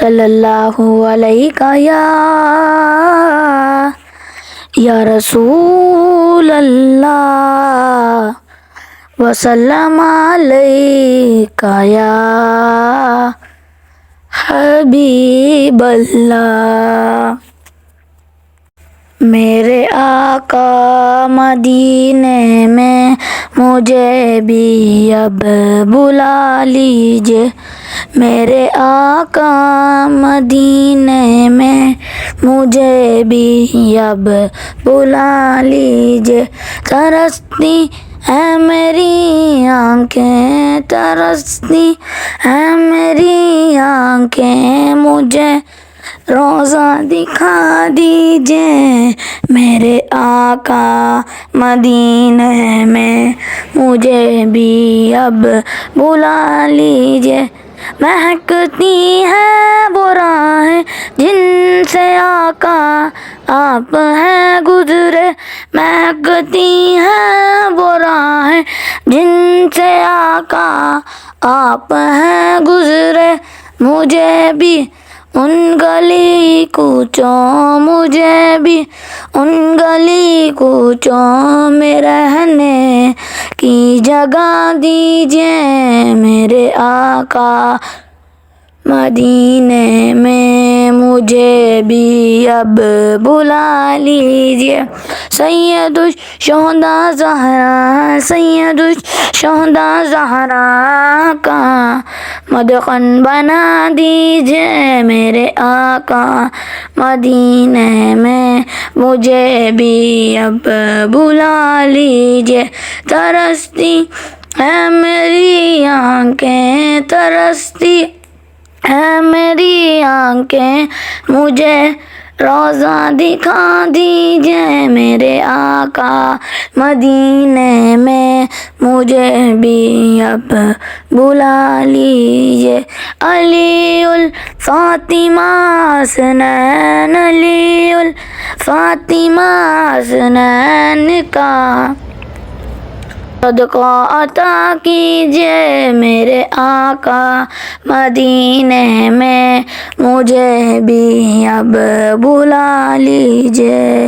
صلی اللہ علیہ یا رسول اللہ وسلم علیکہ یا حبیب اللہ۔ میرے آقا مدینے میں مجھے بھی اب بلا لیجیے، میرے آقا مدینے میں مجھے بھی اب بلا لیجیے۔ ترستی ہے میری آنکھیں، ترستی ہے میری آنکھیں، مجھے روضہ دکھا دیجیے، میرے آقا مدینے میں مجھے بھی اب بلا لیجیے۔ مہکتی ہے وہ راہیں جن سے آقا آپ ہیں گزرے، مہکتی ہے وہ راہیں جن سے آقا آپ ہیں گزرے، مجھے بھی ان گلی کوچوں، مجھے بھی ان گلی کوچوں میں رہنے کی جگہ دیجیے، میرے آقا مدینے میں مجھے بھی اب بلا لیجیے۔ سید الشہداء زہرا، سید الشہداء زہرا کا مدفن بنا دیجیے، میرے آقا مدینے میں مجھے بھی اب بلا لیجیے۔ ترستی ہے میری آنکھیں، ترستی ہے میری آنکھیں، مجھے روضہ دکھا دیجیے، میرے آقا مدینے میں مجھے بھی اب بلا لیجیے۔ علی الفاطمہ حسنین، علی الفاطمہ حسنین کا صدقہ عطا کیجیے، میرے آقا مدینے میں مجھے بھی اب بلا لیجیے۔